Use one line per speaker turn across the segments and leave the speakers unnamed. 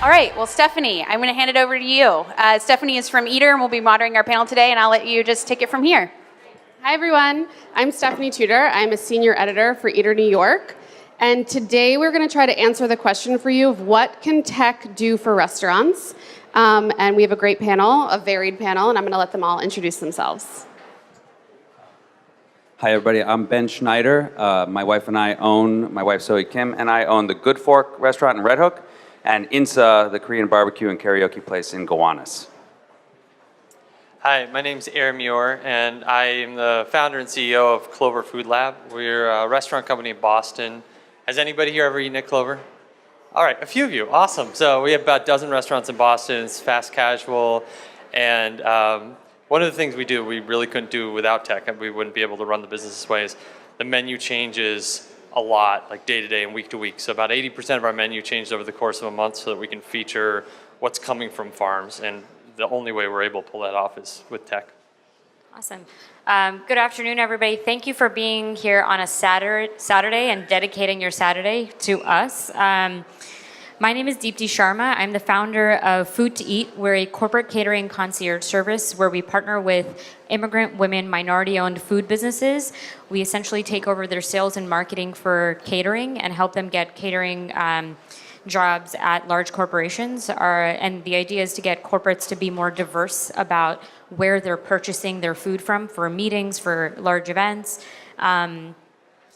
All right, well, Stefanie, I'm going to hand it over to you. Stefanie is from Ayr and will be moderating our panel today, and I'll let you just take it from here.
Hi, everyone. I'm Stefanie Tuder. I'm a senior editor for Ayr New York. And today we're going to try to answer the question for you of what can tech do for restaurants? And we have a great panel, a varied panel, and I'm going to let them all introduce themselves.
Hi, everybody. I'm Ben Schneider. My wife Zoe Kim, and I own the Good Fork restaurant in Red Hook and Insa, the Korean barbecue and karaoke place in Gowanus.
Hi, my name's Ayr Muir, and I am the founder and CEO of Clover Food Lab. We're a restaurant company in Boston. Has anybody here ever eaten at Clover? All right, a few of you. Awesome. So we have about a dozen restaurants in Boston. It's fast casual, and one of the things we do we really couldn't do without tech, and we wouldn't be able to run the business this way, is the menu changes a lot, like day to day and week to week. So about 80% of our menu changed over the course of a month so that we can feature what's coming from farms, and the only way we're able to pull that off is with tech.
Awesome. Good afternoon, everybody. Thank you for being here on a Saturday and dedicating your Saturday to us. My name is Deepti Sharma. I'm the founder of FoodtoEat. We're a corporate catering concierge service where we partner with immigrant women, minority-owned food businesses. We essentially take over their sales and marketing for catering and help them get catering jobs at large corporations. And the idea is to get corporates to be more diverse about where they're purchasing their food from for meetings, for large events.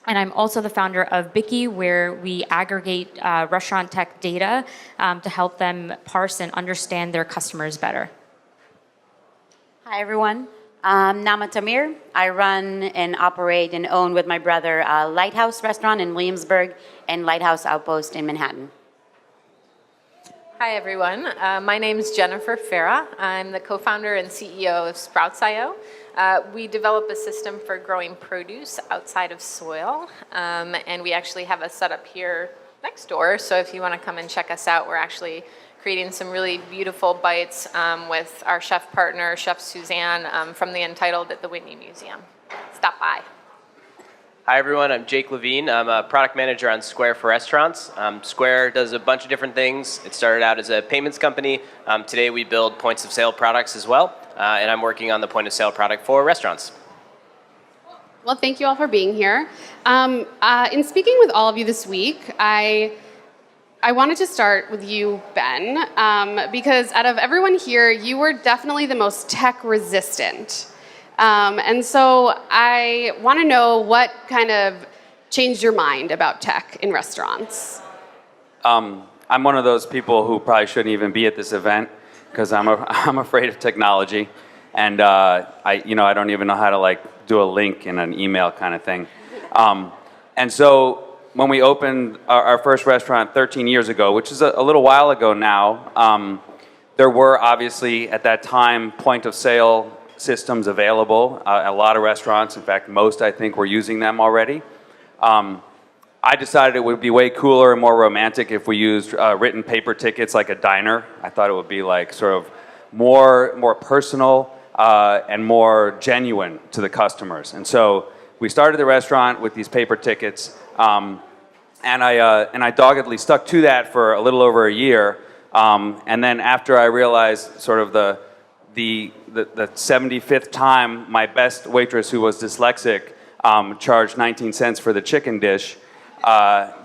And I'm also the founder of Bicky, where we aggregate restaurant tech data to help them parse and understand their customers better.
Hi, everyone. Naama Tamir. I run and operate and own with my brother Lighthouse restaurant in Williamsburg and Lighthouse Outpost in Manhattan.
Hi, everyone. My name is Jennifer Farah. I'm the co-founder and CEO of SproutsIO. We develop a system for growing produce outside of soil, and we actually have a setup here next door. So if you want to come and check us out, we're actually creating some really beautiful bites with our chef partner, Chef Suzanne, from the Entitled at the Whitney Museum. Stop by.
Hi, everyone. I'm Jake Levine. I'm a product manager on Square for Restaurants. Square does a bunch of different things. It started out as a payments company. Today, we build points of sale products as well, and I'm working on the point of sale product for restaurants.
Well, thank you all for being here. In speaking with all of you this week, I wanted to start with you, Ben, because out of everyone here, you were definitely the most tech resistant. And so I want to know what kind of changed your mind about tech in restaurants.
I'm one of those people who probably shouldn't even be at this event because I'm afraid of technology, and I don't even know how to do a link in an email kind of thing. And so when we opened our first restaurant 13 years ago, which is a little while ago now, there were obviously at that time point of sale systems available at a lot of restaurants. In fact, most, I think, were using them already. I decided it would be way cooler and more romantic if we used written paper tickets like a diner. I thought it would be sort of more personal and more genuine to the customers. And so we started the restaurant with these paper tickets, and I doggedly stuck to that for a little over a year. And then after I realized sort of the 75th time my best waitress who was dyslexic charged 19 cents for the chicken dish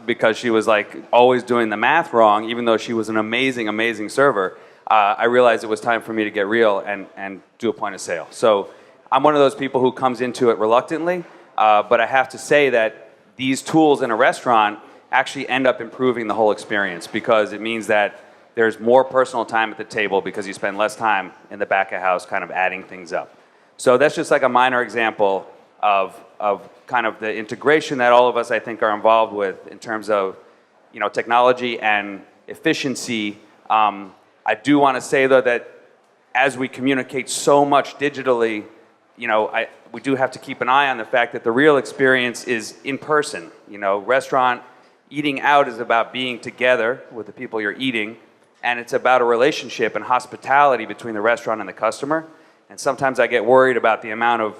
because she was always doing the math wrong, even though she was an amazing server, I realized it was time for me to get real and do a point of sale. So I'm one of those people who comes into it reluctantly, but I have to say that these tools in a restaurant actually end up improving the whole experience because it means that there's more personal time at the table because you spend less time in the back of house kind of adding things up. So that's just a minor example of kind of the integration that all of us, I think, are involved with in terms of technology and efficiency. I do want to say, though, that as we communicate so much digitally, we do have to keep an eye on the fact that the real experience is in person. Restaurant eating out is about being together with the people you're eating. And it's about a relationship and hospitality between the restaurant and the customer. And sometimes I get worried about the amount of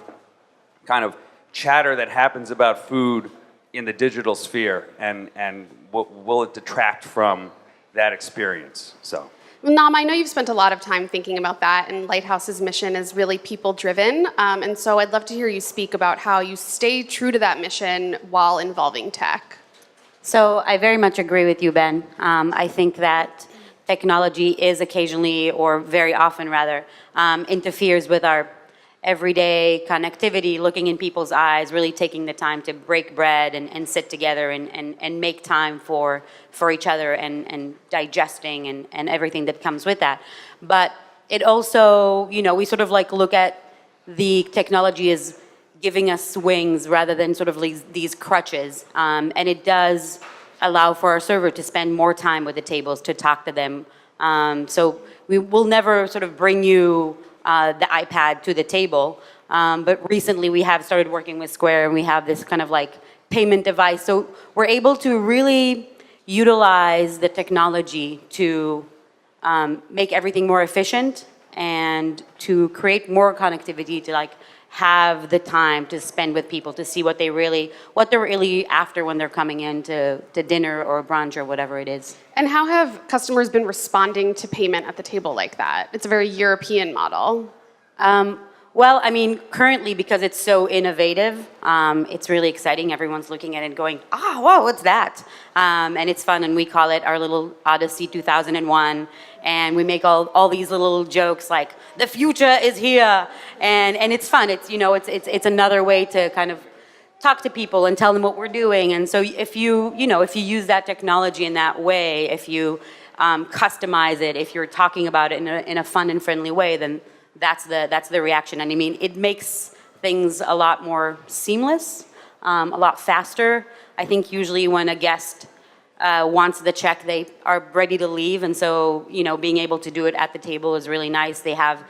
kind of chatter that happens about food in the digital sphere, and will it detract from that experience. So.
Naama, I know you've spent a lot of time thinking about that, and Lighthouse's mission is really people-driven. And so I'd love to hear you speak about how you stay true to that mission while involving tech.
So I very much agree with you, Ben. I think that technology is occasionally, or very often rather, interferes with our everyday connectivity, looking in people's eyes, really taking the time to break bread and sit together and make time for each other and digesting and everything that comes with that. But it also, we sort of like look at the technology as giving us wings rather than sort of these crutches. And it does allow for our server to spend more time with the tables, to talk to them. So we will never sort of bring you the iPad to the table. But recently we have started working with Square, and we have this kind of like payment device. So we're able to really utilize the technology to make everything more efficient and to create more connectivity, to like have the time to spend with people, to see what they're really after when they're coming in to dinner or brunch or whatever it is.
And how have customers been responding to payment at the table like that? It's a very European model.
Well, I mean, currently, because it's so innovative, it's really exciting. Everyone's looking at it going, whoa, what's that? And it's fun, and we call it our little Odyssey 2001. And we make all these little jokes like, the future is here. And it's fun. It's another way to kind of talk to people and tell them what we're doing. And so if you use that technology in that way, if you customize it, if you're talking about it in a fun and friendly way, then that's the reaction. And I mean, it makes things a lot more seamless, a lot faster. I think usually when a guest wants the check, they are ready to leave. And so, being able to do it at the table is really nice. They have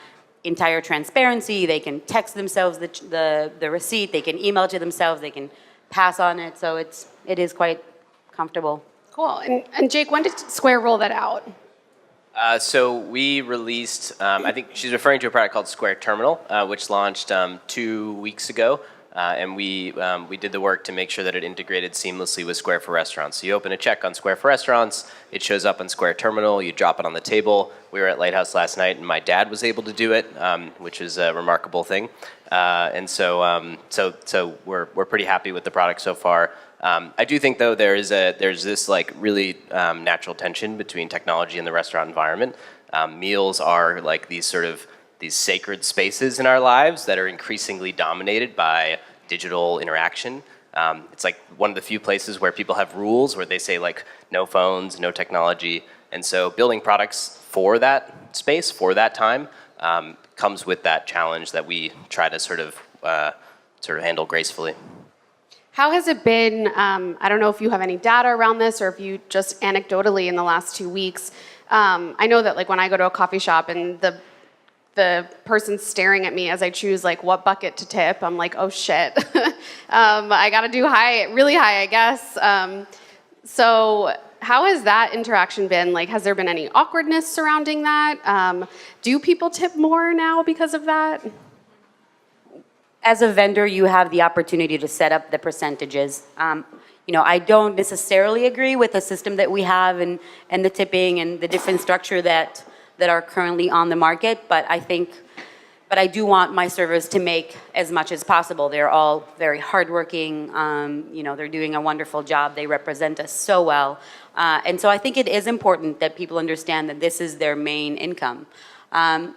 entire transparency. They can text themselves the receipt. They can email it to themselves. They can pass on it. So it is quite comfortable.
Cool. And Jake, when did Square roll that out?
So we released, I think she's referring to a product called Square Terminal, which launched 2 weeks ago. And we did the work to make sure that it integrated seamlessly with Square for Restaurants. So you open a check on Square for Restaurants, it shows up on Square Terminal, you drop it on the table. We were at Lighthouse last night, and my dad was able to do it, which is a remarkable thing. And so we're pretty happy with the product so far. I do think, though, there's this like really natural tension between technology and the restaurant environment. Meals are like these sacred spaces in our lives that are increasingly dominated by digital interaction. It's like one of the few places where people have rules where they say like no phones, no technology. And so building products for that space, for that time, comes with that challenge that we try to sort of handle gracefully.
How has it been, I don't know if you have any data around this or if you just anecdotally in the last 2 weeks, I know that like when I go to a coffee shop and the person's staring at me as I choose like what bucket to tip, I'm like, oh shit. I gotta do really high, I guess. So how has that interaction been? Like, has there been any awkwardness surrounding that? Do people tip more now because of that?
As a vendor, you have the opportunity to set up the percentages. I don't necessarily agree with the system that we have and the tipping and the different structure that are currently on the market, but I do want my servers to make as much as possible. They're all very hardworking. They're doing a wonderful job. They represent us so well. And so I think it is important that people understand that this is their main income. I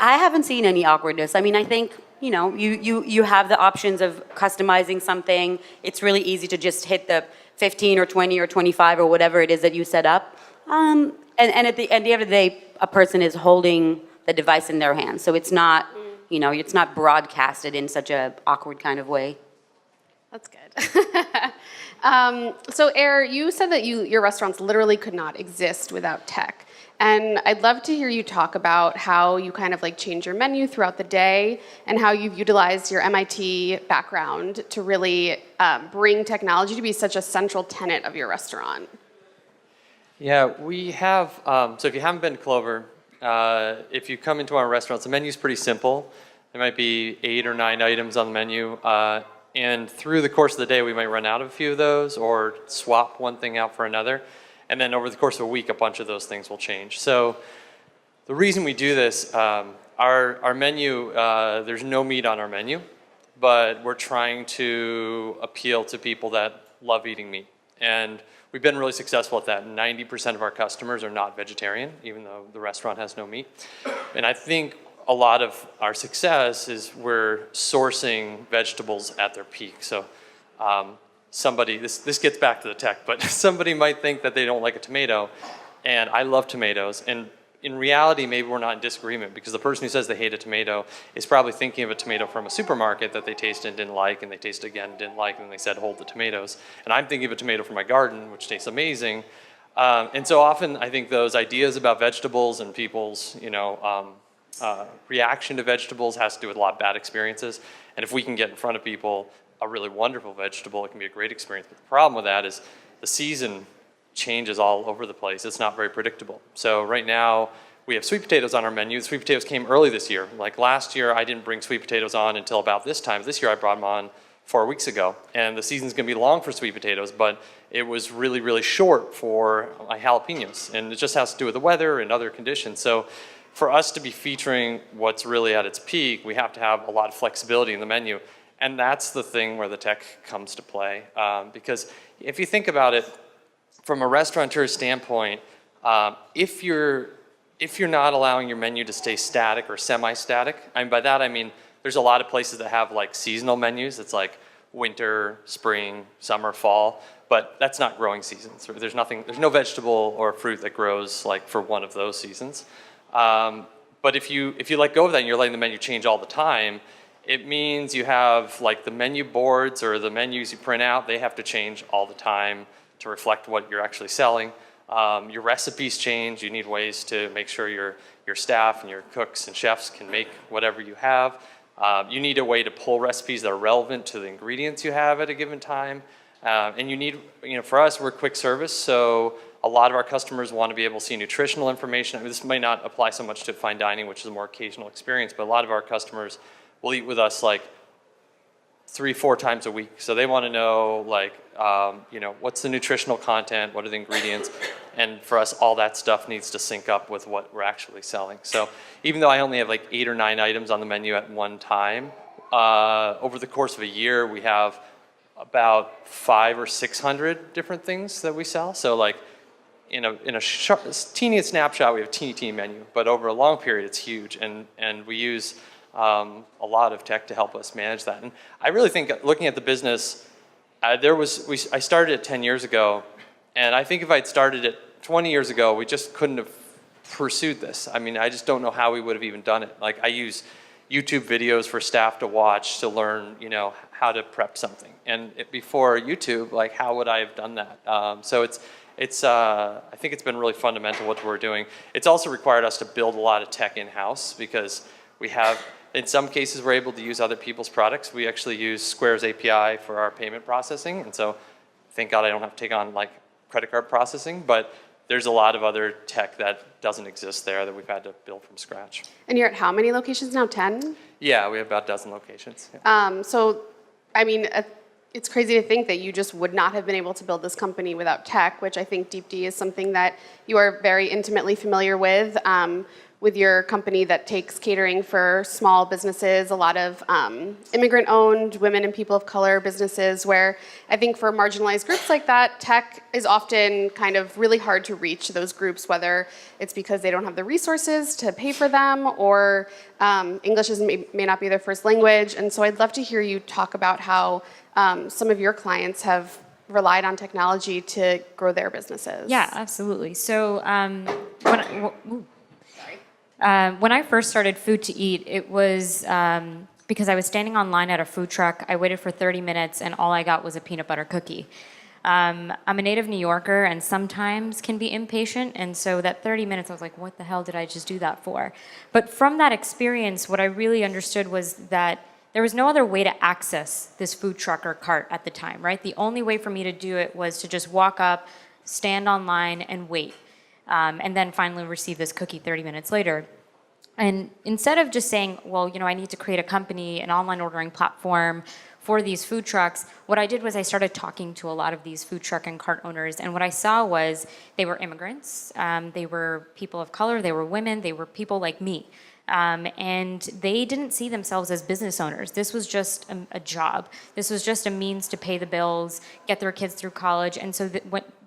haven't seen any awkwardness. I mean, I think, you have the options of customizing something. It's really easy to just hit the 15 or 20 or 25 or whatever it is that you set up. And at the end of the day, a person is holding the device in their hands. So it's not, it's not broadcasted in such an awkward kind of way.
That's good. So Ayr, you said that your restaurants literally could not exist without tech. And I'd love to hear you talk about how you kind of like change your menu throughout the day and how you've utilized your MIT background to really bring technology to be such a central tenet of your restaurant.
Yeah, we have, so if you haven't been to Clover, if you come into our restaurants, the menu's pretty simple. There might be 8 or 9 items on the menu. And through the course of the day, we might run out of a few of those or swap one thing out for another. And then over the course of a week, a bunch of those things will change. So the reason we do this, our menu, there's no meat on our menu, but we're trying to appeal to people that love eating meat. And we've been really successful at that. 90% of our customers are not vegetarian, even though the restaurant has no meat. And I think a lot of our success is we're sourcing vegetables at their peak. So somebody, this gets back to the tech, but somebody might think that they don't like a tomato, and I love tomatoes. And in reality, maybe we're not in disagreement, because the person who says they hate a tomato is probably thinking of a tomato from a supermarket that they tasted and didn't like, and they tasted again and didn't like, and they said, hold the tomatoes. And I'm thinking of a tomato from my garden, which tastes amazing. And so often, I think those ideas about vegetables and people's, reaction to vegetables has to do with a lot of bad experiences. And if we can get in front of people a really wonderful vegetable, it can be a great experience. But the problem with that is the season changes all over the place. It's not very predictable. So right now, we have sweet potatoes on our menu. Sweet potatoes came early this year. Like last year, I didn't bring sweet potatoes on until about this time. This year, I brought them on 4 weeks ago. And the season's gonna be long for sweet potatoes, but it was really, really short for my jalapenos. And it just has to do with the weather and other conditions. So for us to be featuring what's really at its peak, we have to have a lot of flexibility in the menu. And that's the thing where the tech comes to play. Because if you think about it, from a restaurateur's standpoint, if you're not allowing your menu to stay static or semi-static, and by that I mean there's a lot of places that have like seasonal menus. It's like winter, spring, summer, fall, but that's not growing seasons. There's no vegetable or fruit that grows like for one of those seasons. But if you let go of that and you're letting the menu change all the time, it means you have like the menu boards or the menus you print out, they have to change all the time to reflect what you're actually selling. Your recipes change. You need ways to make sure your staff and your cooks and chefs can make whatever you have. You need a way to pull recipes that are relevant to the ingredients you have at a given time. And you need, for us, we're quick service, so a lot of our customers want to be able to see nutritional information. I mean, this might not apply so much to fine dining, which is a more occasional experience, but a lot of our customers will eat with us like 3-4 times a week. So they want to know, like, what's the nutritional content, what are the ingredients, and for us, all that stuff needs to sync up with what we're actually selling. So even though I only have like 8 or 9 items on the menu at one time, over the course of a year, we have about 500 or 600 different things that we sell. So like in a teeny snapshot, we have a teeny menu, but over a long period, it's huge, and we use a lot of tech to help us manage that. And I really think, looking at the business, I started it 10 years ago, and I think if I'd started it 20 years ago, we just couldn't have pursued this. I mean, I just don't know how we would have even done it. Like, I use YouTube videos for staff to watch to learn, how to prep something. And before YouTube, like, how would I have done that? So I think it's been really fundamental what we're doing. It's also required us to build a lot of tech in-house, because we have, in some cases, we're able to use other people's products. We actually use Square's API for our payment processing, and so thank God I don't have to take on like credit card processing, but there's a lot of other tech that doesn't exist there that we've had to build from scratch.
And you're at how many locations now? 10?
Yeah, we have about a dozen locations. Yeah.
So, I mean, it's crazy to think that you just would not have been able to build this company without tech, which I think Deepti is something that you are very intimately familiar with your company that takes catering for small businesses, a lot of immigrant-owned, women and people of color businesses, where I think for marginalized groups like that, tech is often kind of really hard to reach those groups, whether it's because they don't have the resources to pay for them, or English may not be their first language. And so I'd love to hear you talk about how some of your clients have relied on technology to grow their businesses.
Yeah, absolutely. So when I first started FoodtoEat, it was because I was standing online at a food truck. I waited for 30 minutes, and all I got was a peanut butter cookie. I'm a native New Yorker, and sometimes can be impatient, and so that 30 minutes, I was like, what the hell did I just do that for? But from that experience, what I really understood was that there was no other way to access this food truck or cart at the time, right? The only way for me to do it was to just walk up, stand online, and wait. And then finally receive this cookie 30 minutes later. And instead of just saying, well, I need to create a company, an online ordering platform for these food trucks, what I did was I started talking to a lot of these food truck and cart owners, and what I saw was they were immigrants, they were people of color, they were women, they were people like me. And they didn't see themselves as business owners. This was just a job. This was just a means to pay the bills, get their kids through college. And so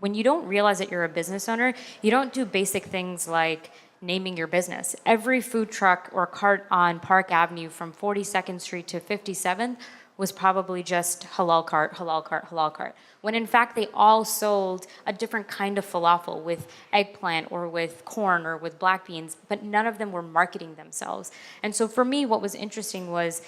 when you don't realize that you're a business owner, you don't do basic things like naming your business. Every food truck or cart on Park Avenue from 42nd Street to 57th was probably just halal cart, halal cart, halal cart. When in fact they all sold a different kind of falafel with eggplant or with corn or with black beans, but none of them were marketing themselves. And so for me, what was interesting was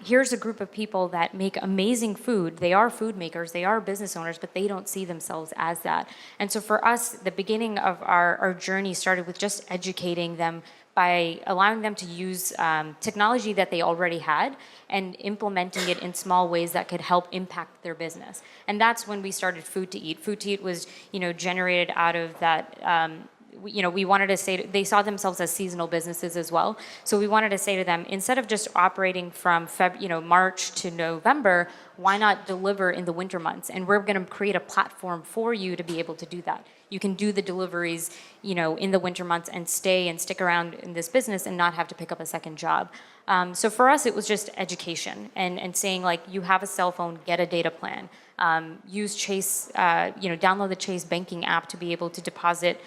here's a group of people that make amazing food. They are food makers, they are business owners, but they don't see themselves as that. And so for us, the beginning of our journey started with just educating them by allowing them to use technology that they already had and implementing it in small ways that could help impact their business. And that's when we started FoodtoEat. FoodtoEat was, generated out of that. We wanted to say, they saw themselves as seasonal businesses as well. So we wanted to say to them, instead of just operating from March to November, why not deliver in the winter months? And we're going to create a platform for you to be able to do that. You can do the deliveries, in the winter months and stick around in this business and not have to pick up a second job. So for us, it was just education and saying like, you have a cell phone, get a data plan. Use Chase, download the Chase banking app to be able to deposit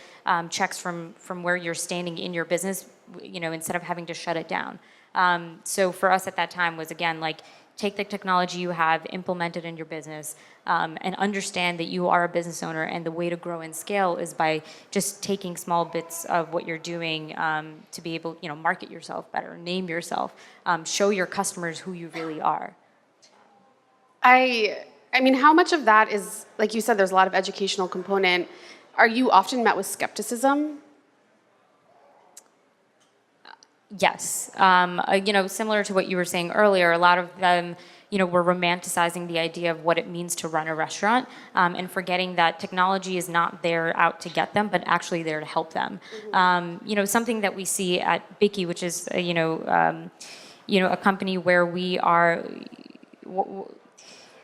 checks from where you're standing in your business, instead of having to shut it down. So for us at that time was, again, like, take the technology you have, implement it in your business, and understand that you are a business owner, and the way to grow and scale is by just taking small bits of what you're doing to be able, market yourself better, name yourself, show your customers who you really are.
I mean, how much of that is, like you said, there's a lot of educational component. Are you often met with skepticism?
Yes. Similar to what you were saying earlier, a lot of them, were romanticizing the idea of what it means to run a restaurant, and forgetting that technology is not there out to get them, but actually there to help them. Mm-hmm. Something that we see at Bicky, which is, a company where we are...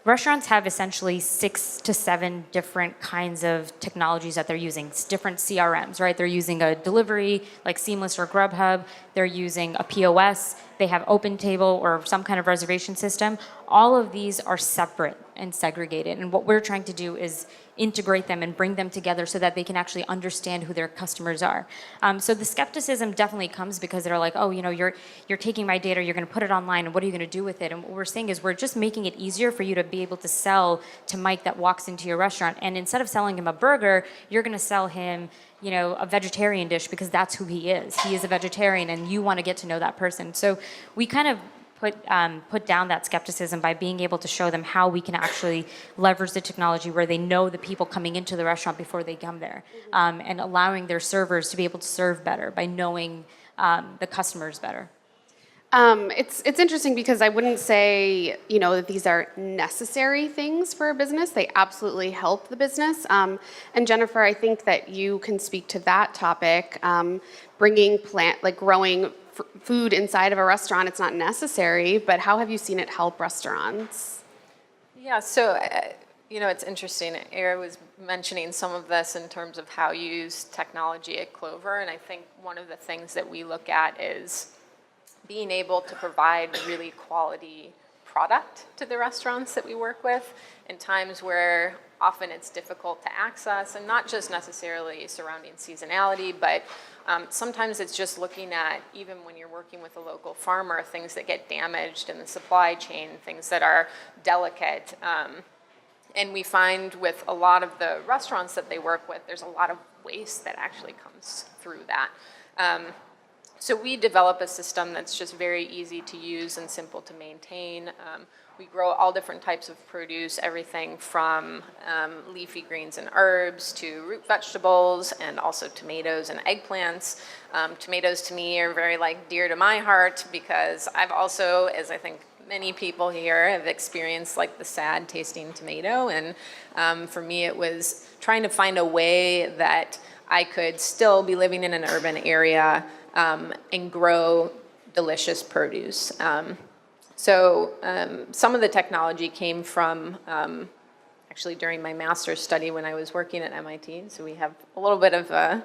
Restaurants have essentially 6 to 7 different kinds of technologies that they're using, different CRMs, right? They're using a delivery like Seamless or Grubhub. They're using a POS. They have OpenTable or some kind of reservation system. All of these are separate and segregated. And what we're trying to do is integrate them and bring them together so that they can actually understand who their customers are. So the skepticism definitely comes because they're like, oh, you're taking my data, you're going to put it online, and what are you going to do with it? And what we're saying is we're just making it easier for you to be able to sell to Mike that walks into your restaurant. And instead of selling him a burger, you're going to sell him, a vegetarian dish because that's who he is. He is a vegetarian, and you want to get to know that person. So we kind of put down that skepticism by being able to show them how we can actually leverage the technology where they know the people coming into the restaurant before they come there, and allowing their servers to be able to serve better by knowing the customers better.
It's interesting because I wouldn't say, that these are necessary things for a business. They absolutely help the business. And Jennifer, I think that you can speak to that topic, bringing growing food inside of a restaurant. It's not necessary, but how have you seen it help restaurants?
Yeah, so, it's interesting. Ayr was mentioning some of this in terms of how you use technology at Clover, and I think one of the things that we look at is being able to provide really quality product to the restaurants that we work with in times where often it's difficult to access, and not just necessarily surrounding seasonality, but sometimes it's just looking at, even when you're working with a local farmer, things that get damaged in the supply chain, things that are delicate. And we find with a lot of the restaurants that they work with, there's a lot of waste that actually comes through that. So we develop a system that's just very easy to use and simple to maintain. We grow all different types of produce, everything from leafy greens and herbs to root vegetables, and also tomatoes and eggplants. Tomatoes to me are very dear to my heart because I've also, as I think many people here, have experienced the sad tasting tomato. And for me, it was trying to find a way that I could still be living in an urban area and grow delicious produce. So some of the technology came from actually during my master's study when I was working at MIT. So we have a little bit of a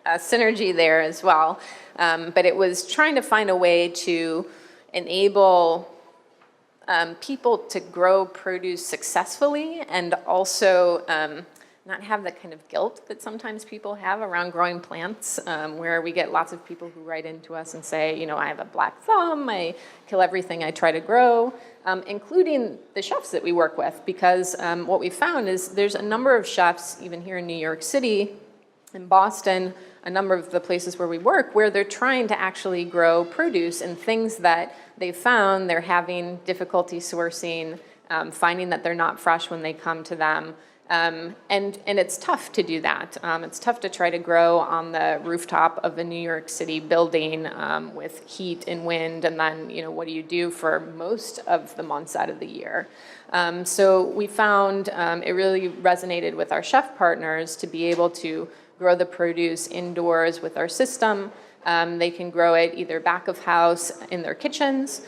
synergy there as well. But it was trying to find a way to enable people to grow produce successfully and also not have the kind of guilt that sometimes people have around growing plants, where we get lots of people who write into us and say, you know, I have a black thumb, I kill everything I try to grow, including the chefs that we work with, because what we found is there's a number of chefs, even here in New York City, in Boston, a number of the places where we work, where they're trying to actually grow produce and things that they found they're having difficulty sourcing, finding that they're not fresh when they come to them. And it's tough to do that. It's tough to try to grow on the rooftop of a New York City building with heat and wind, and then, you know, what do you do for most of the months out of the year? So we found it really resonated with our chef partners to be able to grow the produce indoors with our system. They can grow it either back of house in their kitchens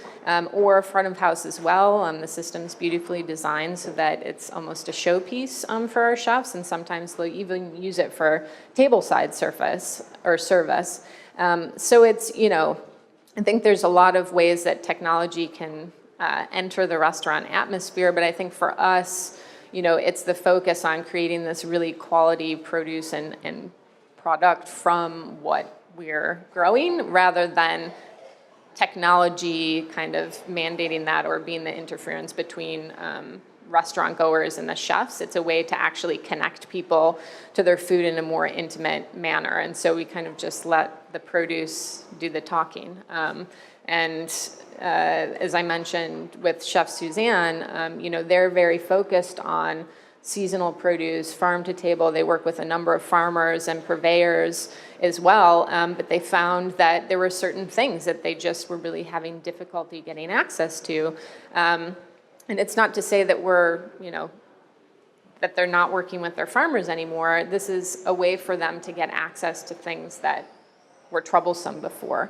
or front of house as well. The system's beautifully designed so that it's almost a showpiece for our chefs, and sometimes they'll even use it for tableside service. So it's, you know, I think there's a lot of ways that technology can enter the restaurant atmosphere, but I think for us, you know, it's the focus on creating this really quality produce and product from what we're growing, rather than technology kind of mandating that or being the interference between restaurant goers and the chefs. It's a way to actually connect people to their food in a more intimate manner. And so we kind of just let the produce do the talking. As I mentioned with Chef Suzanne, you know, they're very focused on seasonal produce, farm to table. They work with a number of farmers and purveyors as well, but they found that there were certain things that they just were really having difficulty getting access to. And it's not to say that we're, you know, that they're not working with their farmers anymore. This is a way for them to get access to things that were troublesome before.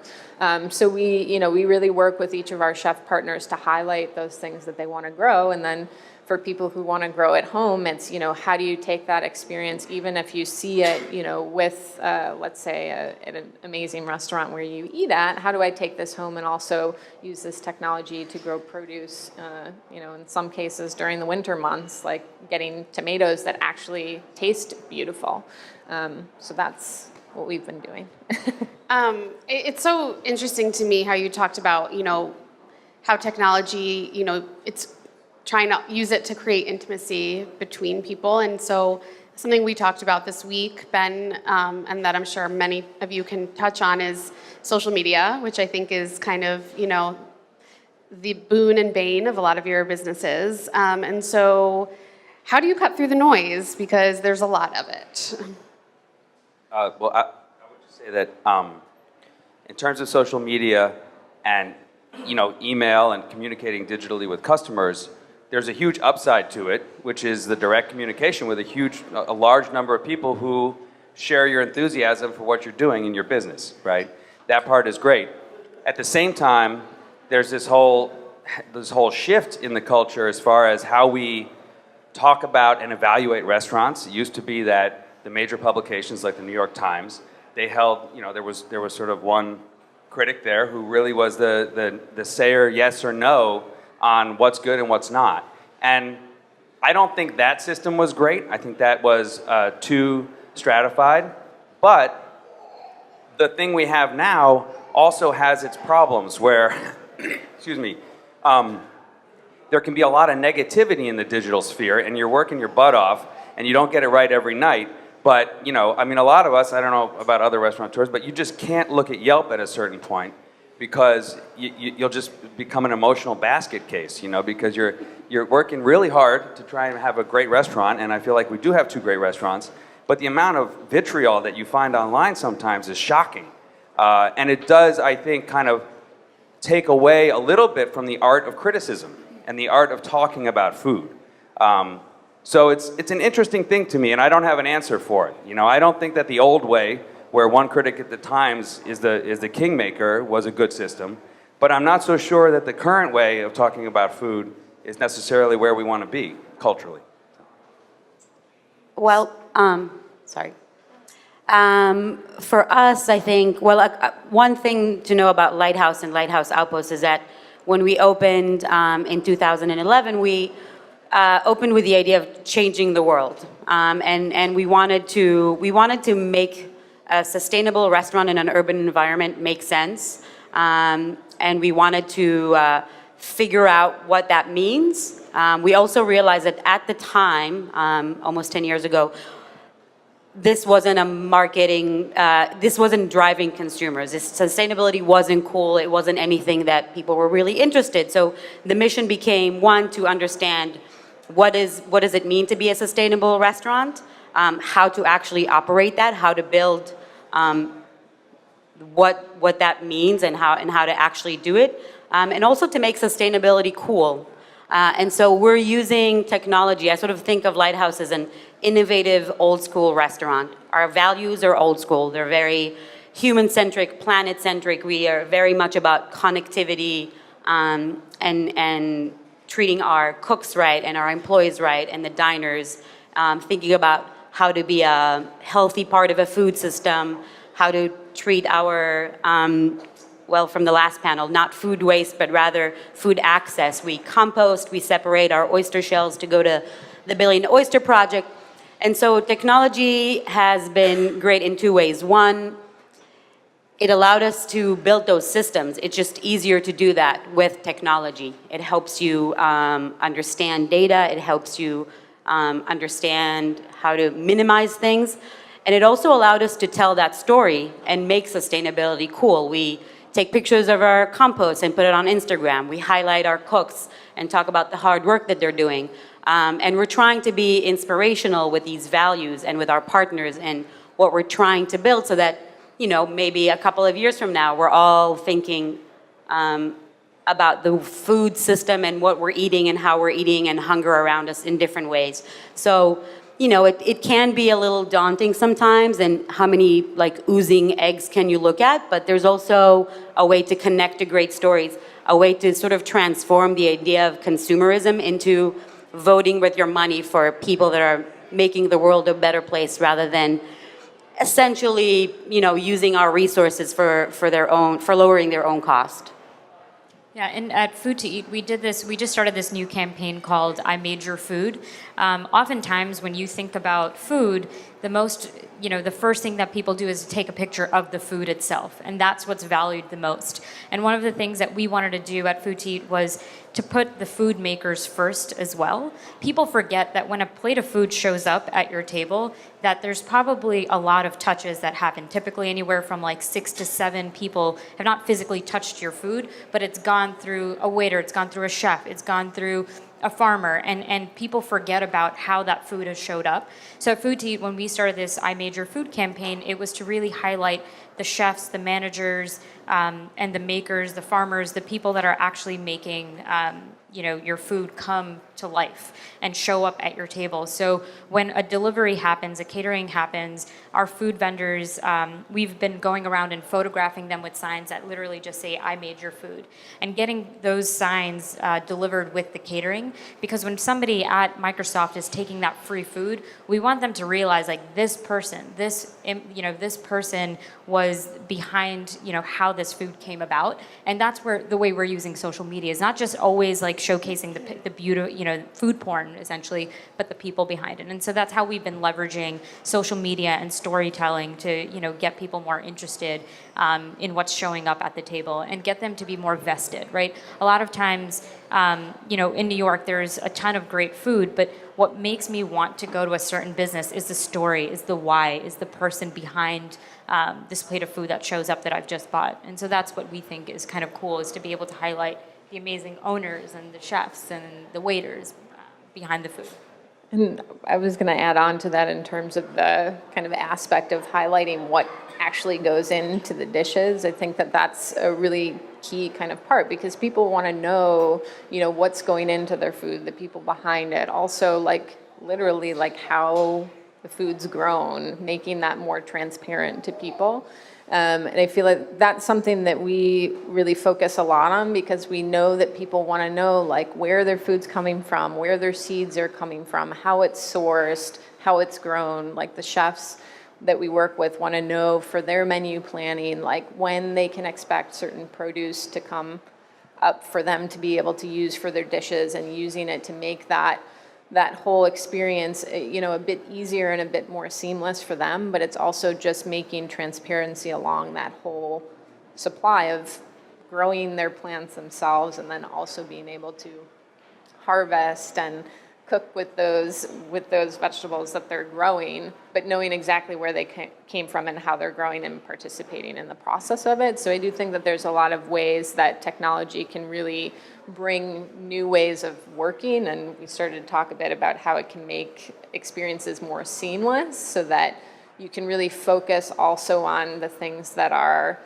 So we, you know, we really work with each of our chef partners to highlight those things that they want to grow. And then for people who want to grow at home, it's, you know, how do you take that experience, even if you see it, you know, with, let's say, at an amazing restaurant where you eat at, how do I take this home and also use this technology to grow produce, you know, in some cases during the winter months, like getting tomatoes that actually taste beautiful. So that's what we've been doing.
It's so interesting to me how you talked about, you know, how technology, you know, it's trying to use it to create intimacy between people. And so something we talked about this week, Ben, and that I'm sure many of you can touch on, is social media, which I think is kind of, you know, the boon and bane of a lot of your businesses. And so how do you cut through the noise? Because there's a lot of it.
Well, I would just say that in terms of social media and, you know, email and communicating digitally with customers, there's a huge upside to it, which is the direct communication with a large number of people who share your enthusiasm for what you're doing in your business, right? That part is great. At the same time, there's this whole shift in the culture as far as how we talk about and evaluate restaurants. It used to be that the major publications like the New York Times, they held, you know, there was sort of one critic there who really was the sayer yes or no on what's good and what's not. And I don't think that system was great. I think that was too stratified. But the thing we have now also has its problems where, excuse me, there can be a lot of negativity in the digital sphere, and you're working your butt off and you don't get it right every night. But, you know, I mean, a lot of us, I don't know about other restaurateurs, but you just can't look at Yelp at a certain point because you'll just become an emotional basket case, you know, because you're working really hard to try and have a great restaurant, and I feel like we do have 2 great restaurants, but the amount of vitriol that you find online sometimes is shocking. And it does, I think, kind of take away a little bit from the art of criticism and the art of talking about food. So it's an interesting thing to me, and I don't have an answer for it. You know, I don't think that the old way, where one critic at the Times is the kingmaker, was a good system. But I'm not so sure that the current way of talking about food is necessarily where we want to be culturally.
Well, sorry. For us, I think, well, one thing to know about Lighthouse and Lighthouse Outpost is that when we opened in 2011, we opened with the idea of changing the world, and we wanted to make a sustainable restaurant in an urban environment make sense, and we wanted to figure out what that means. We also realized that at the time, almost 10 years ago, this wasn't a marketing, this wasn't driving consumers. Sustainability wasn't cool. It wasn't anything that people were really interested. So the mission became, one, to understand what does it mean to be a sustainable restaurant, how to actually operate that, how to build what that means and how to actually do it, and also to make sustainability cool. And so we're using technology. I sort of think of Lighthouse as an innovative, old school restaurant. Our values are old school. They're very human-centric, planet-centric. We are very much about connectivity and treating our cooks right and our employees right and the diners, thinking about how to be a healthy part of a food system, how to treat our well, from the last panel, not food waste, but rather food access. We compost, we separate our oyster shells to go to the Billion Oyster Project. And so technology has been great in two ways. One, it allowed us to build those systems. It's just easier to do that with technology. It helps you understand data. It helps you understand how to minimize things. And it also allowed us to tell that story and make sustainability cool. We take pictures of our compost and put it on Instagram. We highlight our cooks and talk about the hard work that they're doing. And we're trying to be inspirational with these values and with our partners and what we're trying to build so that, you know, maybe a couple of years from now, we're all thinking about the food system and what we're eating and how we're eating and hunger around us in different ways. So, you know, it can be a little daunting sometimes, and how many like oozing eggs can you look at? But there's also a way to connect to great stories, a way to sort of transform the idea of consumerism into voting with your money for people that are making the world a better place rather than essentially, you know, using our resources for lowering their own cost.
Yeah, and at FoodtoEat, we just started this new campaign called I Made Your Food. Oftentimes when you think about food, the first thing that people do is take a picture of the food itself, and that's what's valued the most. And one of the things that we wanted to do at FoodtoEat was to put the food makers first as well. People forget that when a plate of food shows up at your table, that there's probably a lot of touches that happen. Typically anywhere from like 6 to 7 people have not physically touched your food, but it's gone through a waiter, it's gone through a chef, it's gone through a farmer, and people forget about how that food has showed up. So at FoodtoEat, when we started this I Made Your Food campaign, it was to really highlight the chefs, the managers, and the makers, the farmers, the people that are actually making your food come to life and show up at your table. So when a delivery happens, a catering happens, our food vendors, we've been going around and photographing them with signs that literally just say, I made your food. And getting those signs delivered with the catering, because when somebody at Microsoft is taking that free food, we want them to realize like this person was behind, how this food came about. And that's where the way we're using social media is not just always like showcasing the beauty, food porn essentially, but the people behind it. And so that's how we've been leveraging social media and storytelling to, get people more interested in what's showing up at the table and get them to be more vested, right? A lot of times, in New York, there's a ton of great food, but what makes me want to go to a certain business is the story, is the why, is the person behind this plate of food that shows up that I've just bought. And so that's what we think is kind of cool, is to be able to highlight the amazing owners and the chefs and the waiters behind the food.
And I was going to add on to that in terms of the kind of aspect of highlighting what actually goes into the dishes. I think that that's a really key kind of part, because people want to know, what's going into their food, the people behind it. Also, like literally, like how the food's grown, making that more transparent to people. And I feel like that's something that we really focus a lot on, because we know that people want to know like where their food's coming from, where their seeds are coming from, how it's sourced, how it's grown. Like the chefs that we work with want to know for their menu planning, like when they can expect certain produce to come up for them to be able to use for their dishes, and using it to make that whole experience, a bit easier and a bit more seamless for them. But it's also just making transparency along that whole supply of growing their plants themselves, and then also being able to harvest and cook with those vegetables that they're growing, but knowing exactly where they came from and how they're growing and participating in the process of it. So I do think that there's a lot of ways that technology can really bring new ways of working, and we started to talk a bit about how it can make experiences more seamless, so that you can really focus also on the things that are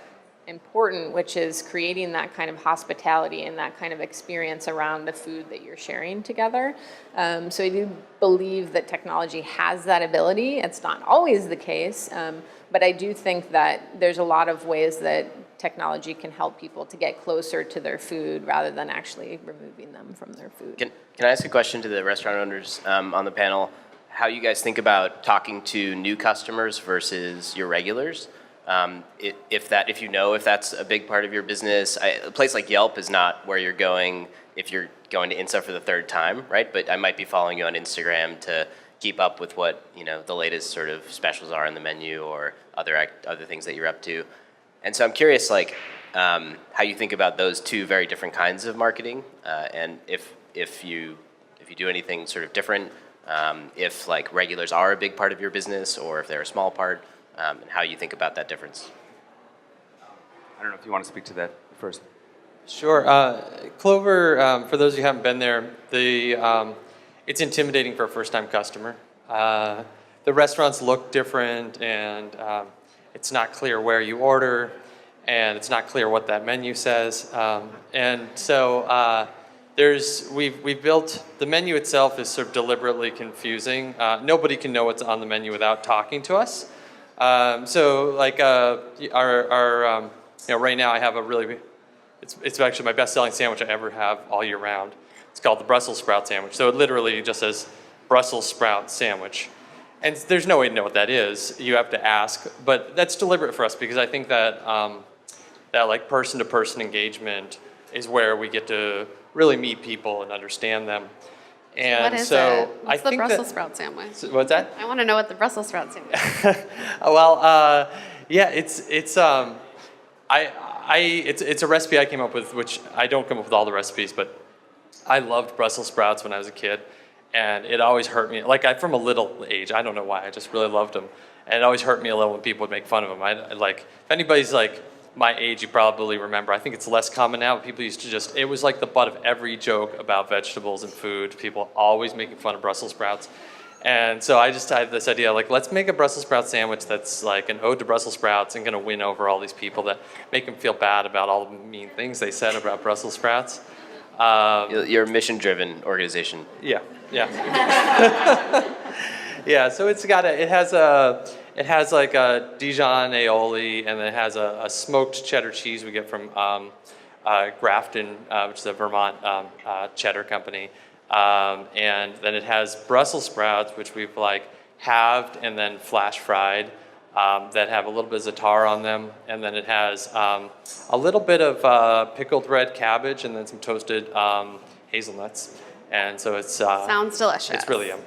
important, which is creating that kind of hospitality and that kind of experience around the food that you're sharing together. So I do believe that technology has that ability. It's not always the case, but I do think that there's a lot of ways that technology can help people to get closer to their food rather than actually removing them from their food.
Can I ask a question to the restaurant owners on the panel? How you guys think about talking to new customers versus your regulars? If that's a big part of your business. A place like Yelp is not where you're going if you're going to Insa for the third time, right? But I might be following you on Instagram to keep up with what the latest sort of specials are on the menu, or other things that you're up to. And so I'm curious, how you think about those two very different kinds of marketing, and if you do anything sort of different, if like regulars are a big part of your business, or if they're a small part. And how you think about that difference.
I don't know if you want to speak to that first.
Sure. Clover, for those who haven't been there, it's intimidating for a first-time customer. The restaurants look different, and it's not clear where you order, and it's not clear what that menu says. And so we've built, the menu itself is sort of deliberately confusing. Nobody can know what's on the menu without talking to us. So like right now I have it's actually my best-selling sandwich I ever have all year round. It's called the Brussels sprout sandwich. So it literally just says Brussels sprout sandwich. And there's no way to know what that is. You have to ask, but that's deliberate for us, because I think that that like person-to-person engagement is where we get to really meet people and understand them. And
what is
so
it? What's the Brussels sprout sandwich?
What's that?
I want to know what the Brussels sprout sandwich is.
Well, yeah, it's a recipe I came up with, which I don't come up with all the recipes, but I loved Brussels sprouts when I was a kid, and it always hurt me. From a little age, I don't know why, I just really loved them, and it always hurt me a little when people would make fun of them. If anybody's my age, you probably remember. I think it's less common now. People used to it was like the butt of every joke about vegetables and food. People always making fun of Brussels sprouts. And so I just had this idea, let's make a Brussels sprout sandwich that's like an ode to Brussels sprouts and gonna win over all these people that make them feel bad about all the mean things they said about Brussels sprouts.
You're a mission-driven organization.
Yeah. Yeah, so it has like a Dijon aioli, and then it has a smoked cheddar cheese we get from Grafton, which is a Vermont cheddar company. And then it has Brussels sprouts, which we've halved and then flash fried, that have a little bit of za'atar on them. And then it has a little bit of pickled red cabbage and then some toasted hazelnuts. And so it's...
Sounds delicious.
It's really yummy.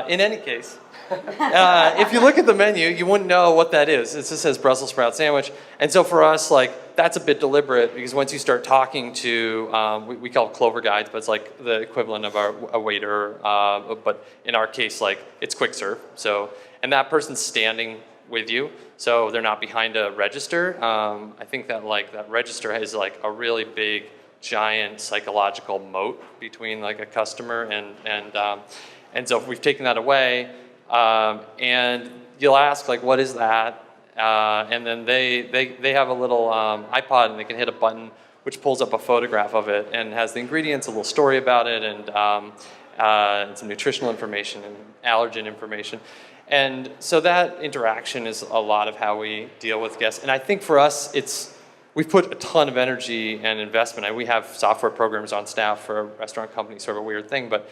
In any case, if you look at the menu, you wouldn't know what that is. It just says Brussels sprout sandwich. And so for us, that's a bit deliberate, because once you start talking to, we call it Clover guides, but it's like the equivalent of a waiter. But in our case, it's quick serve. So, and that person's standing with you, so they're not behind a register. I think that that register has a really big, giant psychological moat between a customer and so if we've taken that away, and you'll ask what is that, and then they have a little iPod, and they can hit a button which pulls up a photograph of it and has the ingredients, a little story about it, and some nutritional information and allergen information. And so that interaction is a lot of how we deal with guests. And I think for us, we've put a ton of energy and investment. And we have software programs on staff for a restaurant company, sort of a weird thing, but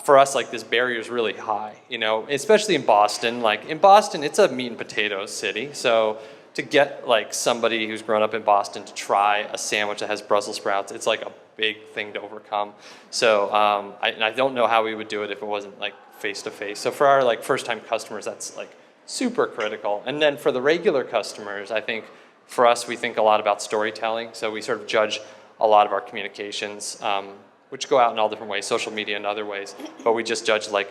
for us, like, this barrier is really high, you know, especially in Boston. Like, in Boston, it's a meat and potatoes city. So to get, like, somebody who's grown up in Boston to try a sandwich that has Brussels sprouts, it's like a big thing to overcome. So I don't know how we would do it if it wasn't, like, face-to-face. So for our, like, first-time customers, that's, like, super critical. And then for the regular customers, I think for us, we think a lot about storytelling. So we sort of judge a lot of our communications, which go out in all different ways, social media and other ways. But we just judge, like,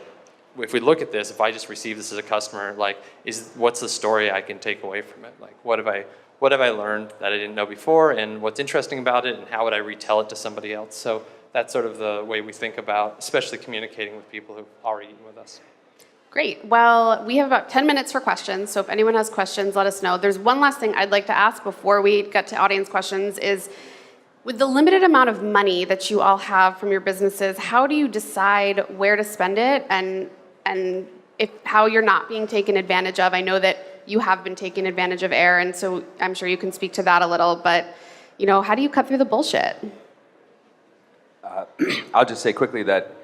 if we look at this, if I just receive this as a customer, like, what's the story I can take away from it? Like, what have I learned that I didn't know before, and what's interesting about it, and how would I retell it to somebody else? So that's sort of the way we think about, especially communicating with people who've already eaten with us.
Great. Well, we have about 10 minutes for questions, so if anyone has questions, let us know. There's one last thing I'd like to ask before we get to audience questions is, with the limited amount of money that you all have from your businesses, how do you decide where to spend it and how you're not being taken advantage of? I know that you have been taking advantage of Ayr, and so I'm sure you can speak to that a little, but, you know, how do you cut through the bullshit?
I'll just say quickly that,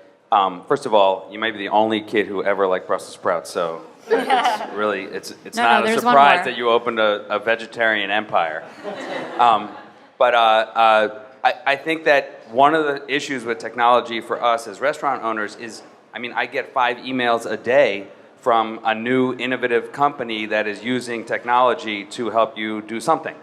first of all, you may be the only kid who ever liked Brussels sprouts, so it's really, it's not a
there's one
surprise
more.
that you opened a vegetarian empire. But I think that one of the issues with technology for us as restaurant owners is, I mean, I get 5 emails a day from a new innovative company that is using technology to help you do something.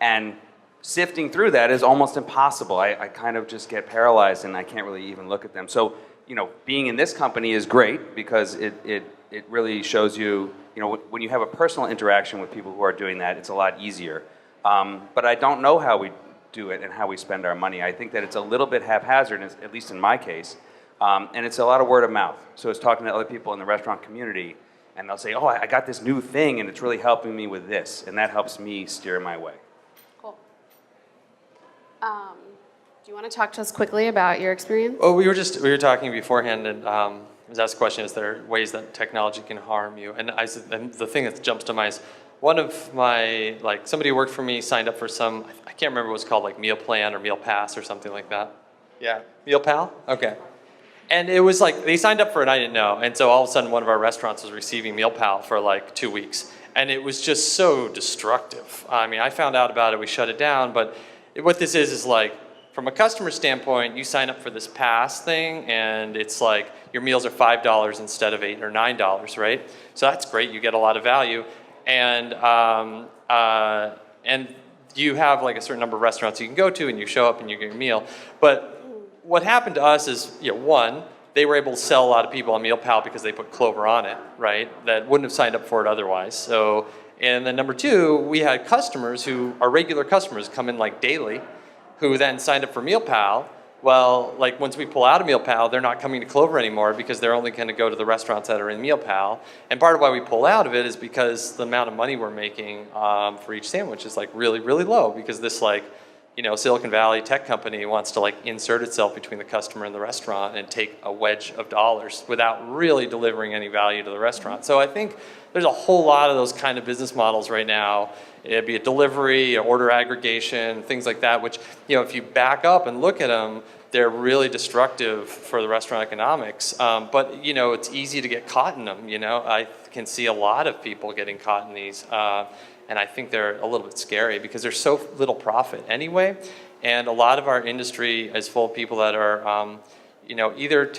And sifting through that is almost impossible. I kind of just get paralyzed and I can't really even look at them. So, you know, being in this company is great because it really shows you, you know, when you have a personal interaction with people who are doing that, it's a lot easier. But I don't know how we do it and how we spend our money. I think that it's a little bit haphazard, at least in my case, and it's a lot of word of mouth. So it's talking to other people in the restaurant community, and they'll say, oh, I got this new thing, and it's really helping me with this, and that helps me steer my way.
Cool. Do you want to talk to us quickly about your experience?
Well, we were talking beforehand, and I was asked the question, is there ways that technology can harm you? And and the thing that jumps to mind is, one of my, like, somebody who worked for me signed up for some, I can't remember what it was called, like Meal Plan or Meal Pass or something like that. Yeah, Meal Pal? Okay. And it was like, they signed up for it, I didn't know. And so all of a sudden, one of our restaurants was receiving Meal Pal for like 2 weeks. And it was just so destructive. I mean, I found out about it, we shut it down. But what this is like, from a customer standpoint, you sign up for this pass thing, and it's like, your meals are $5 instead of $8 or $9, right? So that's great, you get a lot of value. And you have like a certain number of restaurants you can go to, and you show up and you get your meal. But what happened to us is, you know, one, they were able to sell a lot of people on Meal Pal because they put Clover on it, right? That wouldn't have signed up for it otherwise. So, and then number two, we had customers who are regular customers come in like daily, who then signed up for Meal Pal. Well, like once we pull out of Meal Pal, they're not coming to Clover anymore because they're only going to go to the restaurants that are in Meal Pal. And part of why we pull out of it is because the amount of money we're making for each sandwich is like really, really low, because this, like, you know, Silicon Valley tech company wants to like insert itself between the customer and the restaurant and take a wedge of dollars without really delivering any value to the restaurant. So I think there's a whole lot of those kind of business models right now. It'd be a delivery, order aggregation, things like that, which, you know, if you back up and look at them, they're really destructive for the restaurant economics. But, you know, it's easy to get caught in them, you know. I can see a lot of people getting caught in these. And I think they're a little bit scary because there's so little profit anyway. And a lot of our industry is full of people that are, you know, either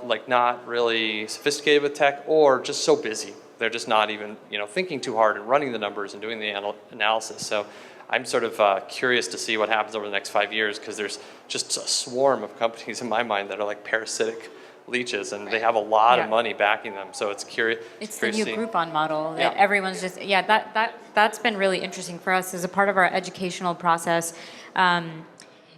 like not really sophisticated with tech, or just so busy. They're just not even, you know, thinking too hard and running the numbers and doing the analysis. So I'm sort of curious to see what happens over the next 5 years, because there's just a swarm of companies in my mind that are like parasitic leeches, and they have a lot of money backing them. So it's curious.
It's the new Groupon model that everyone's just, that's been really interesting for us as a part of our educational process.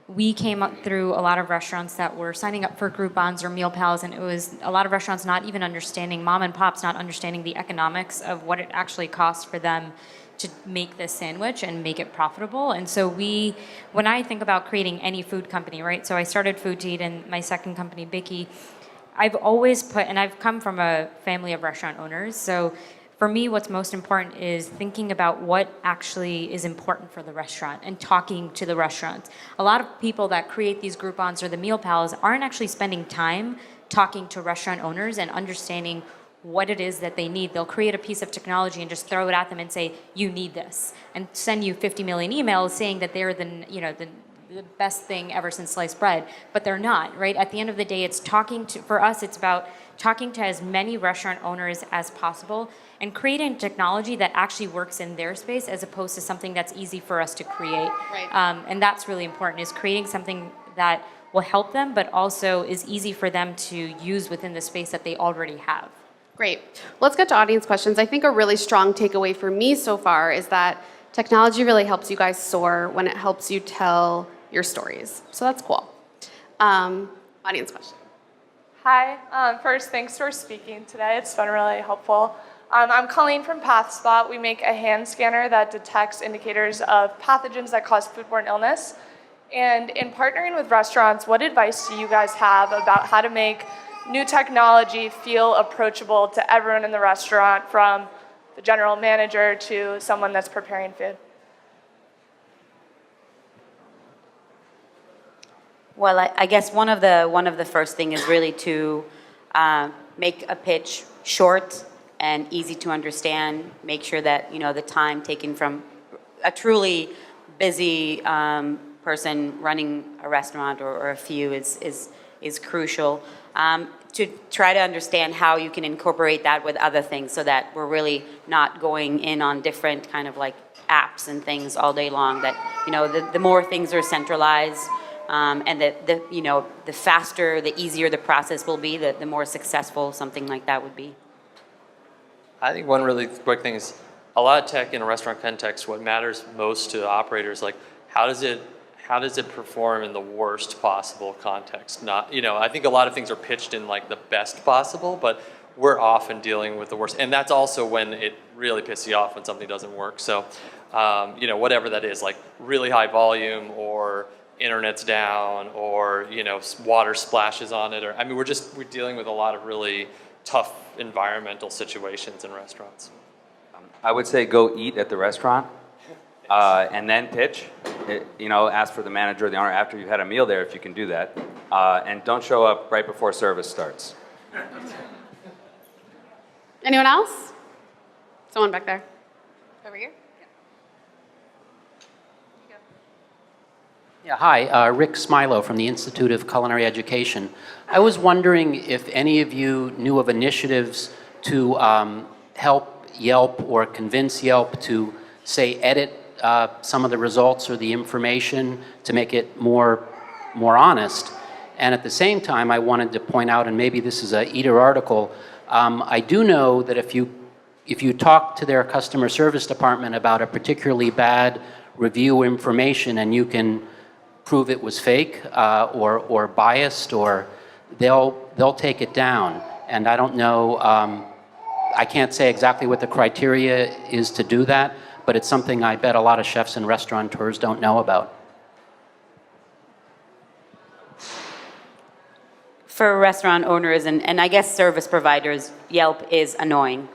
We came up through a lot of restaurants that were signing up for Groupons or Meal Pals, and it was a lot of restaurants not even understanding, mom and pops not understanding the economics of what it actually costs for them to make this sandwich and make it profitable. And so when I think about creating any food company, right? So I started FoodtoEat, and my second company, Bicky, I've always put, and I've come from a family of restaurant owners, so for me, what's most important is thinking about what actually is important for the restaurant and talking to the restaurants. A lot of people that create these Groupons or the Meal Pals aren't actually spending time talking to restaurant owners and understanding what it is that they need. They'll create a piece of technology and just throw it at them and say, you need this, and send you 50 million emails saying that they're the best thing ever since sliced bread, but they're not, right? At the end of the day, it's for us, it's about talking to as many restaurant owners as possible and creating technology that actually works in their space as opposed to something that's easy for us to create.
Right.
And that's really important, is creating something that will help them, but also is easy for them to use within the space that they already have.
Great. Let's get to audience questions. I think a really strong takeaway for me so far is that technology really helps you guys soar when it helps you tell your stories. So that's cool. Audience question.
Hi. First, thanks for speaking today. It's been really helpful. I'm Colleen from PathSpot. We make a hand scanner that detects indicators of pathogens that cause foodborne illness. And in partnering with restaurants, what advice do you guys have about how to make new technology feel approachable to everyone in the restaurant, from the general manager to someone that's preparing food?
Well, I guess one of the first thing is really to make a pitch short and easy to understand. Make sure that the time taken from a truly busy person running a restaurant or a few is crucial. To try to understand how you can incorporate that with other things, so that we're really not going in on different kind of like apps and things all day long. That the more things are centralized. And the faster, the easier the process will be, the more successful something like that would be.
I think one really quick thing is a lot of tech in a restaurant context. What matters most to operators, like how does it perform in the worst possible context? Not, I think a lot of things are pitched in like the best possible, but we're often dealing with the worst, and that's also when it really pisses you off when something doesn't work. So, whatever that is, like really high volume or internet's down or water splashes on it, or we're dealing with a lot of really tough environmental situations in restaurants.
I would say go eat at the restaurant and then pitch. Ask for the manager or the owner after you've had a meal there, if you can do that, and don't show up right before service starts.
Anyone else? Someone back there. Over here.
Yeah, hi, Rick Smilo from the Institute of Culinary Education. I was wondering if any of you knew of initiatives to help Yelp or convince Yelp to, say, edit some of the results or the information to make it more honest. And at the same time, I wanted to point out, and maybe this is a Eater article, I do know that if you talk to their customer service department about a particularly bad review information and you can prove it was fake or biased, or they'll take it down. And I don't know, I can't say exactly what the criteria is to do that, but it's something I bet a lot of chefs and restaurateurs don't know about.
For restaurant owners and I guess service providers, Yelp is annoying.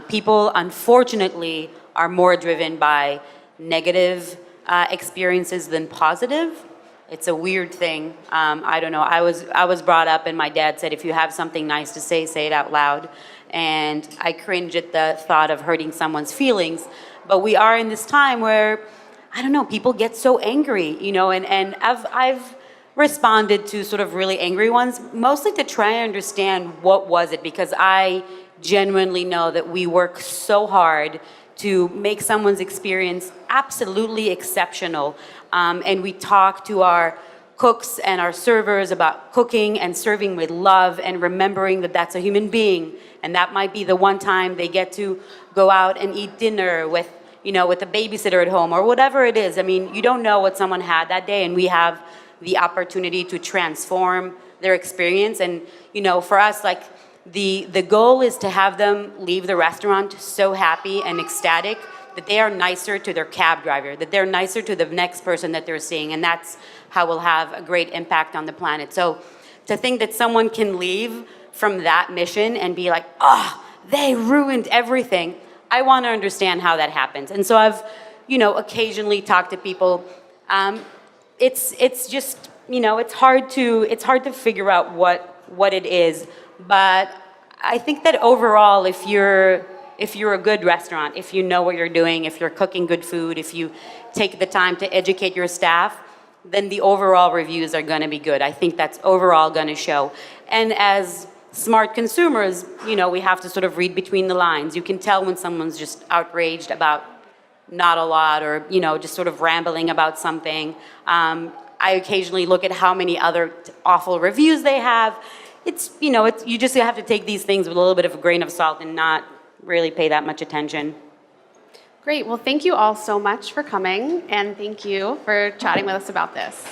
People, unfortunately, are more driven by negative experiences than positive. It's a weird thing. I don't know. I was brought up, and my dad said, if you have something nice to say it out loud. And I cringe at the thought of hurting someone's feelings. But we are in this time where, I don't know, people get so angry, and I've responded to sort of really angry ones, mostly to try and understand what was it, because I genuinely know that we work so hard to make someone's experience absolutely exceptional. And we talk to our cooks and our servers about cooking and serving with love and remembering that that's a human being. And that might be the one time they get to go out and eat dinner with a babysitter at home or whatever it is. You don't know what someone had that day, and we have the opportunity to transform their experience. And, for us, like, the goal is to have them leave the restaurant so happy and ecstatic that they are nicer to their cab driver, that they're nicer to the next person that they're seeing, and that's how we'll have a great impact on the planet. So to think that someone can leave from that mission and be like, oh, they ruined everything. I want to understand how that happens. And so I've, occasionally talked to people. It's just, it's hard to figure out what it is. But I think that overall, if you're a good restaurant, if you know what you're doing, if you're cooking good food, if you take the time to educate your staff, then the overall reviews are going to be good. I think that's overall going to show. And as smart consumers, we have to sort of read between the lines. You can tell when someone's just outraged about not a lot, or just sort of rambling about something. I occasionally look at how many other awful reviews they have. It's you just have to take these things with a little bit of a grain of salt and not really pay that much attention.
Great. Well, thank you all so much for coming, and thank you for chatting with us about this.